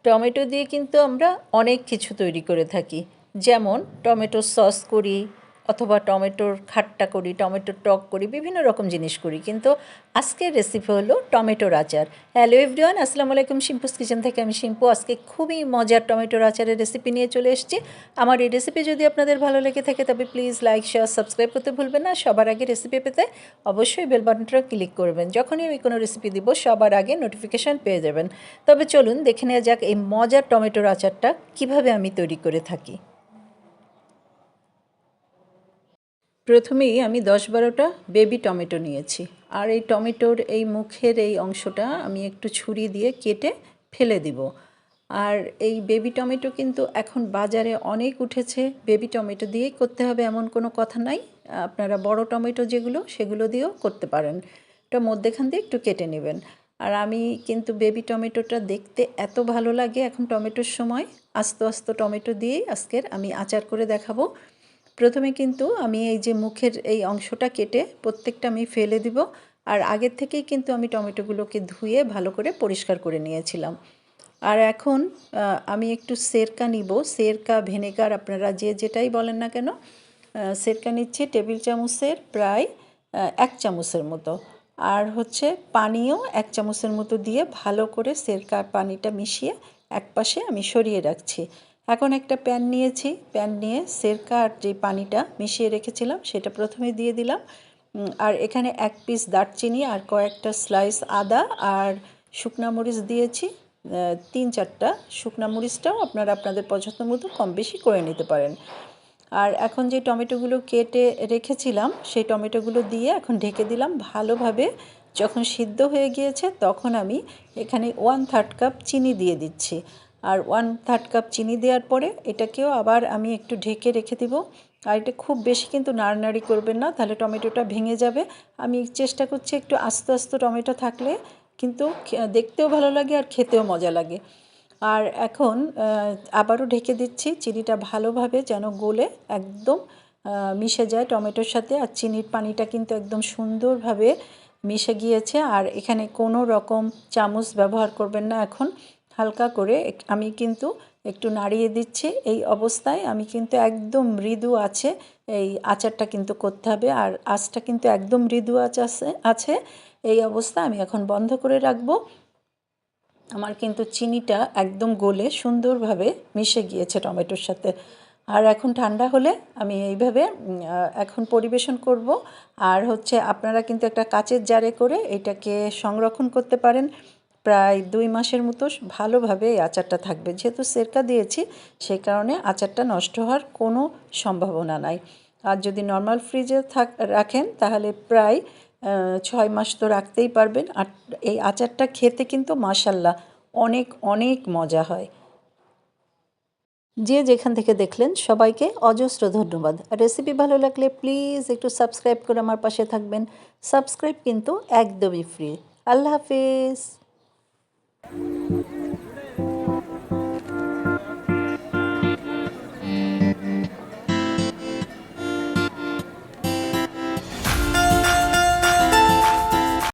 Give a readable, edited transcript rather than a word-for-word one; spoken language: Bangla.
টমেটো দিয়ে কিন্তু আমরা অনেক কিছু তৈরি করে থাকি, যেমন টমেটোর সস করি, অথবা টমেটোর খাট্টা করি, টমেটোর টক করি, বিভিন্ন রকম জিনিস করি। কিন্তু আজকের রেসিপি হলো টমেটোর আচার। হ্যালো এভরিওয়ান, আসসালামু আলাইকুম। শিম্পুস কিচেন থেকে আমি শিম্পু। আজকে খুবই মজার টমেটোর আচারের রেসিপি নিয়ে চলে এসেছি। আমার এই রেসিপি যদি আপনাদের ভালো লেগে থাকে তবে প্লিজ লাইক, শেয়ার, সাবস্ক্রাইব করতে ভুলবেন না। সবার আগে রেসিপি পেতে অবশ্যই বেল বাটনটা ক্লিক করবেন। যখনই আমি কোনো রেসিপি দিব সবার আগে নোটিফিকেশান পেয়ে যাবেন। তবে চলুন দেখে নেওয়া যাক এই মজার টমেটোর আচারটা কিভাবে আমি তৈরি করে থাকি। প্রথমেই আমি 10-12টা বেবি টমেটো নিয়েছি, আর এই টমেটোর এই মুখের এই অংশটা আমি একটু ছুরি দিয়ে কেটে ফেলে দিব। আর এই বেবি টমেটো কিন্তু এখন বাজারে অনেক উঠেছে। বেবি টমেটো দিয়েই করতে হবে এমন কোনো কথা নাই, আপনারা বড় টমেটো যেগুলো সেগুলো দিয়েও করতে পারেন। এটা মধ্যেখান দিয়ে একটু কেটে নেবেন। আর আমি কিন্তু বেবি টমেটোটা দেখতে এত ভালো লাগে এখন টমেটোর সময়, আস্ত আস্ত টমেটো দিয়েই আজকের আমি আচার করে দেখাবো। প্রথমে কিন্তু আমি এই যে মুখের এই অংশটা কেটে প্রত্যেকটা আমি ফেলে দিব। আর আগের থেকেই কিন্তু আমি টমেটোগুলোকে ধুয়ে ভালো করে পরিষ্কার করে নিয়েছিলাম। আর এখন আমি একটু সেরকা নিব, সেরকা ভিনেগার আপনারা যে যেটাই বলেন না কেন। সেরকা নিচ্ছি টেবিল চামচের প্রায় 1 চামচের মতো। আর হচ্ছে পানিও 1 চামচের মতো দিয়ে ভালো করে সেরকার পানিটা মিশিয়ে একপাশে আমি সরিয়ে রাখছি। এখন একটা প্যান নিয়েছি, প্যান নিয়ে সেরকা আর যে পানিটা মিশিয়ে রেখেছিলাম সেটা প্রথমে দিয়ে দিলাম। আর এখানে 1 পিস দারচিনি আর কয়েকটা স্লাইস আদা আর শুকনা মরিচ দিয়েছি। 3-4টা শুকনা মরিচটাও আপনারা আপনাদের পছন্দ মতো কম বেশি করে নিতে পারেন। আর এখন যে টমেটোগুলো কেটে রেখেছিলাম সেই টমেটোগুলো দিয়ে এখন ঢেকে দিলাম ভালোভাবে। যখন সিদ্ধ হয়ে গিয়েছে তখন আমি এখানে 1/3 কাপ চিনি দিয়ে দিচ্ছি। আর 1/3 কাপ চিনি দেওয়ার পরে এটাকেও আবার আমি একটু ঢেকে রেখে দিব। আর এটা খুব বেশি কিন্তু নাড়ানাড়ি করবেন না, তাহলে টমেটোটা ভেঙে যাবে। আমি চেষ্টা করছি একটু আস্ত আস্ত টমেটো থাকলে কিন্তু দেখতেও ভালো লাগে আর খেতেও মজা লাগে। আর এখন আবারও ঢেকে দিচ্ছি, চিনিটা ভালোভাবে যেন গলে একদম মিশে যায় টমেটোর সাথে। আর চিনির পানিটা কিন্তু একদম সুন্দরভাবে মিশে গিয়েছে। আর এখানে কোনো রকম চামচ ব্যবহার করবেন না। এখন হালকা করে আমি কিন্তু একটু নাড়িয়ে দিচ্ছি। এই অবস্থায় আমি কিন্তু একদম মৃদু আছে এই আচারটা কিন্তু করতে হবে। আর আঁচটা কিন্তু একদম মৃদু আঁচ আছে। এই অবস্থা আমি এখন বন্ধ করে রাখবো। আমার কিন্তু চিনিটা একদম গলে সুন্দরভাবে মিশে গিয়েছে টমেটোর সাথে। আর এখন ঠান্ডা হলে আমি এইভাবে এখন পরিবেশন করব। আর হচ্ছে আপনারা কিন্তু একটা কাচের জারে করে এটাকে সংরক্ষণ করতে পারেন। প্রায় 2 মাসের মতো ভালোভাবে এই আচারটা থাকবে। যেহেতু সেরকা দিয়েছি সেই কারণে আচারটা নষ্ট হওয়ার কোনো সম্ভাবনা নাই। আর যদি নর্মাল ফ্রিজে রাখেন তাহলে প্রায় 6 মাস তো রাখতেই পারবেন। আর এই আচারটা খেতে কিন্তু মাশাল্লাহ অনেক অনেক মজা হয়। যে যেখান থেকে দেখলেন সবাইকে অজস্র ধন্যবাদ। রেসিপি ভালো লাগলে প্লিজ একটু সাবস্ক্রাইব করে আমার পাশে থাকবেন। সাবস্ক্রাইব কিন্তু একদমই ফ্রি। আল্লাহ হাফিজ।